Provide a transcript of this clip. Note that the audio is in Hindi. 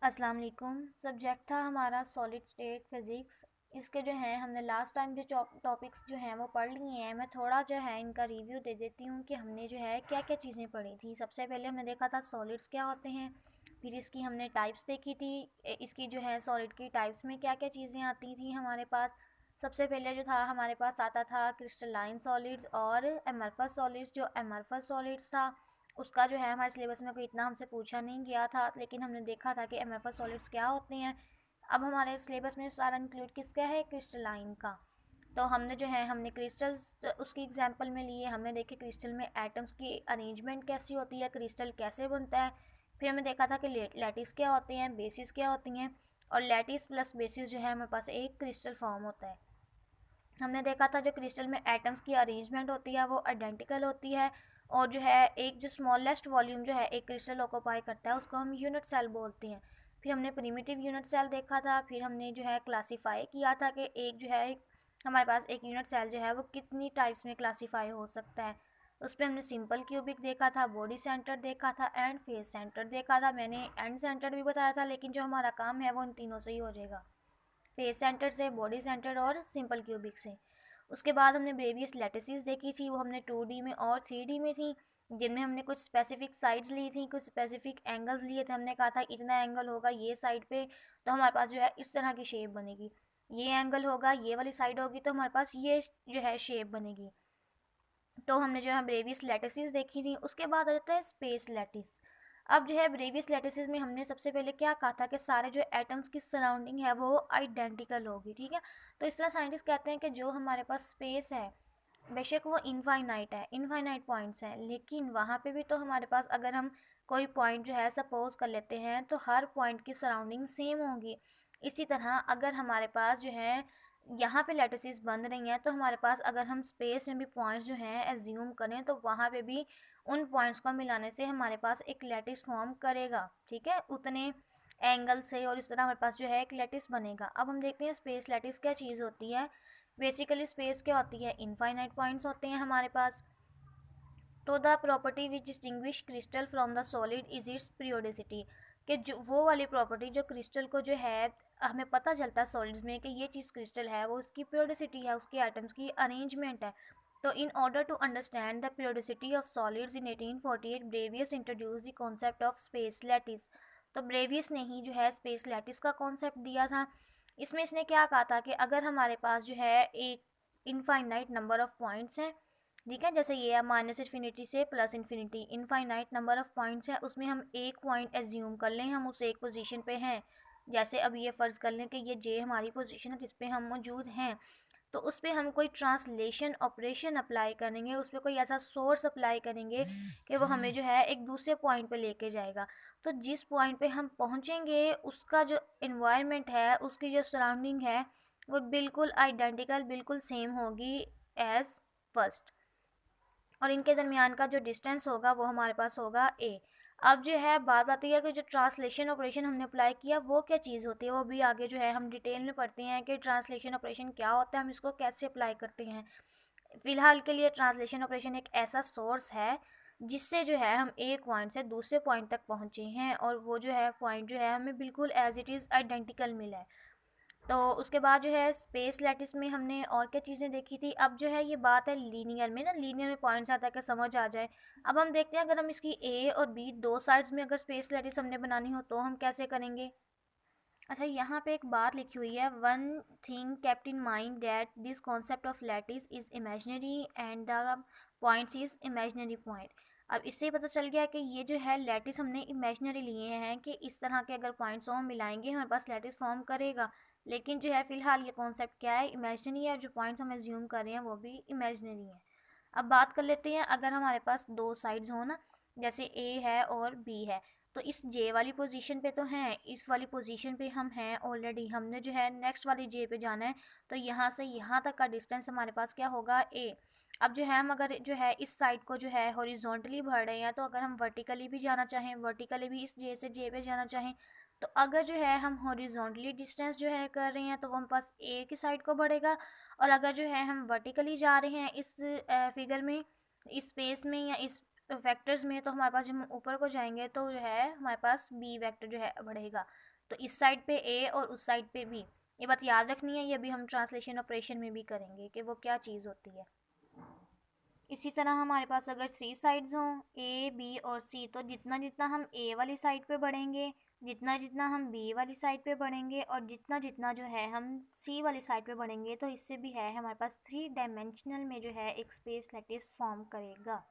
अस्सलाम वालेकुम। सब्जेक्ट था हमारा सॉलिड स्टेट फिज़िक्स। इसके जो हैं हमने लास्ट टाइम जो टॉपिक्स जो हैं वो पढ़ लिए हैं। मैं थोड़ा जो है इनका रिव्यू दे देती हूँ कि हमने जो है क्या क्या चीज़ें पढ़ी थी। सबसे पहले हमने देखा था सॉलिड्स क्या होते हैं, फिर इसकी हमने टाइप्स देखी थी। इसकी जो है सॉलिड की टाइप्स में क्या क्या चीज़ें आती थी हमारे पास। सबसे पहले जो था हमारे पास आता था क्रिस्टलाइन सॉलिड्स और एमरफस सॉलिड्स। जो एमरफस सॉलिड्स था उसका जो है हमारे सिलेबस में कोई इतना हमसे पूछा नहीं गया था, लेकिन हमने देखा था कि एमरफस सॉलिड्स क्या होते हैं। अब हमारे सिलेबस में सारा इंक्लूड किसका है, क्रिस्टलाइन का। तो हमने क्रिस्टल्स उसकी एग्जांपल में लिए, हमने देखे क्रिस्टल में एटम्स की अरेंजमेंट कैसी होती है, क्रिस्टल कैसे बनता है। फिर हमने देखा था कि लैटिस क्या होते हैं, बेसिस क्या होती हैं, और लैटिस प्लस बेसिस जो है हमारे पास एक क्रिस्टल फॉर्म होता है। हमने देखा था जो क्रिस्टल में एटम्स की अरेंजमेंट होती है वो आइडेंटिकल होती है, और जो है एक जो स्मॉलेस्ट वॉल्यूम जो है एक क्रिस्टल ऑक्यूपाई करता है उसको हम यूनिट सेल बोलते हैं। फिर हमने प्रिमिटिव यूनिट सेल देखा था। फिर हमने जो है क्लासीफाई किया था कि एक जो है हमारे पास एक यूनिट सेल जो है वो कितनी टाइप्स में क्लासीफाई हो सकता है। उस पर हमने सिंपल क्यूबिक देखा था, बॉडी सेंटर देखा था, एंड फेस सेंटर देखा था। मैंने एंड सेंटर भी बताया था, लेकिन जो हमारा काम है वो इन तीनों से ही हो जाएगा, फेस सेंटर से, बॉडी सेंटर और सिंपल क्यूबिक से। उसके बाद हमने ब्रेवियस लैटिसेस देखी थी, वो हमने 2D में और 3D में थी, जिनमें हमने कुछ स्पेसिफिक साइड्स ली थी, कुछ स्पेसिफिक एंगल्स लिए थे। हमने कहा था इतना एंगल होगा ये साइड पे तो हमारे पास जो है इस तरह की शेप बनेगी, ये एंगल होगा ये वाली साइड होगी तो हमारे पास ये जो है शेप बनेगी। तो हमने जो है ब्रेवियस लैटिसेस देखी थी। उसके बाद आ जाता है स्पेस लैटिस। अब जो है ब्रेवियस लैटिसेस में हमने सबसे पहले क्या कहा था कि सारे जो एटम्स की सराउंडिंग है वो आइडेंटिकल होगी, ठीक है। तो इस तरह साइंटिस्ट कहते हैं कि जो हमारे पास स्पेस है बेशक वो इनफाइनाइट है, इनफाइनाइट पॉइंट्स हैं, लेकिन वहाँ पे भी तो हमारे पास अगर हम कोई पॉइंट जो है सपोज कर लेते हैं तो हर पॉइंट की सराउंडिंग सेम होगी। इसी तरह अगर हमारे पास जो है यहाँ पे लैटिसेस बन रही हैं तो हमारे पास अगर हम स्पेस में भी पॉइंट्स जो हैं एज्यूम करें तो वहाँ पे भी उन पॉइंट्स को मिलाने से हमारे पास एक लैटिस फॉर्म करेगा, ठीक है, उतने एंगल से, और इस तरह हमारे पास जो है एक लैटिस बनेगा। अब हम देखते हैं स्पेस लैटिस क्या चीज़ होती है। बेसिकली स्पेस क्या होती है, इनफाइनाइट पॉइंट्स होते हैं हमारे पास। तो the property which distinguish crystal from the solid is it's periodicity, कि जो वो वाली प्रॉपर्टी जो क्रिस्टल को जो है हमें पता चलता है सॉलिड्स में कि ये चीज़ क्रिस्टल है, वो उसकी पीरियोडिसिटी है, उसके एटम्स की अरेंजमेंट है। तो in order to understand the periodicity of solids in 1848 Bravais introduce the concept of space lattice. तो ब्रेवियस ने ही जो है स्पेस लैटिस का कॉन्सेप्ट दिया था। इसमें इसने क्या कहा था कि अगर हमारे पास जो है एक इनफाइनाइट नंबर ऑफ पॉइंट्स हैं, ठीक है, जैसे ये है माइनस इन्फिनिटी से plus infinity, infinite number of points है, उसमें हम एक पॉइंट एज्यूम कर लें, हम उस एक पोजीशन पे हैं। जैसे अब ये फ़र्ज़ कर लें कि ये जे हमारी पोजीशन है जिस पे हम मौजूद हैं, तो उस पर हम कोई ट्रांसलेशन ऑपरेशन अप्लाई करेंगे, उस पर कोई ऐसा सोर्स अप्लाई करेंगे कि वो हमें जो है एक दूसरे पॉइंट पे लेके जाएगा। तो जिस पॉइंट पे हम पहुँचेंगे उसका जो इन्वायरमेंट है, उसकी जो सराउंडिंग है, वो बिल्कुल आइडेंटिकल, बिल्कुल सेम होगी एज़ फर्स्ट, और इनके दरमियान का जो डिस्टेंस होगा वो हमारे पास होगा ए। अब जो है बात आती है कि जो ट्रांसलेशन ऑपरेशन हमने अप्लाई किया वो क्या चीज़ होती है, वो भी आगे जो है हम डिटेल में पढ़ते हैं कि ट्रांसलेशन ऑपरेशन क्या होता है, हम इसको कैसे अप्लाई करते हैं। फ़िलहाल के लिए ट्रांसलेशन ऑपरेशन एक ऐसा सोर्स है जिससे जो है हम एक पॉइंट से दूसरे पॉइंट तक पहुँचे हैं, और वो जो है पॉइंट जो है हमें बिल्कुल एज इट इज़ आइडेंटिकल मिला है। तो उसके बाद जो है स्पेस लैटिस में हमने और क्या चीज़ें देखी थी। अब जो है ये बात है लीनियर में, ना लीनियर में पॉइंट्स आता है कि समझ आ जाए। अब हम देखते हैं अगर हम इसकी ए और बी दो साइड्स में अगर स्पेस लैटिस हमने बनानी हो तो हम कैसे करेंगे। अच्छा, यहाँ पे एक बात लिखी हुई है, one thing kept in mind that this concept of lattice is imaginary and the points is imaginary point. अब इससे ही पता चल गया कि ये जो है लैटिस हमने इमेजनरी लिए हैं कि इस तरह के अगर पॉइंट्स हम मिलाएंगे हमारे पास लैटिस फॉर्म करेगा, लेकिन जो है फ़िलहाल ये कॉन्सेप्ट क्या है, इमेजनरी है, जो पॉइंट्स हम एज्यूम कर रहे हैं वो भी इमेजनरी है। अब बात कर लेते हैं, अगर हमारे पास दो साइड्स हो ना, जैसे ए है और बी है, तो इस जे वाली पोजीशन पे तो हैं, इस वाली पोजीशन पे हम हैं ऑलरेडी, हमने जो है नेक्स्ट वाली जे पे जाना है। तो यहाँ से यहाँ तक का डिस्टेंस हमारे पास क्या होगा, ए। अब जो है हम अगर जो है इस साइड को जो है हॉरिजॉन्टली बढ़ रहे हैं, तो अगर हम वर्टिकली भी जाना चाहें, वर्टिकली भी इस जे से जे पे जाना चाहें, तो अगर जो है हम हॉरिजॉन्टली डिस्टेंस जो है कर रहे हैं तो वो हम पास ए की साइड को बढ़ेगा, और अगर जो है हम वर्टिकली जा रहे हैं इस फिगर में, इस स्पेस में या इस तो वेक्टर्स में तो हमारे पास जब हम ऊपर को जाएंगे तो जो है हमारे पास बी वेक्टर जो है बढ़ेगा। तो इस साइड पे ए और उस साइड पे बी, ये बात याद रखनी है, ये अभी हम ट्रांसलेशन ऑपरेशन में भी करेंगे कि वो क्या चीज़ होती है। इसी तरह हमारे पास अगर 3 साइड्स हों ए बी और सी, तो जितना जितना हम ए वाली साइड पे बढ़ेंगे, जितना जितना हम बी वाली साइड पे बढ़ेंगे और जितना जितना जो है हम सी वाली साइड पे बढ़ेंगे, तो इससे भी है हमारे पास 3 डायमेंशनल में जो है एक स्पेस लैटिस फॉर्म करेगा।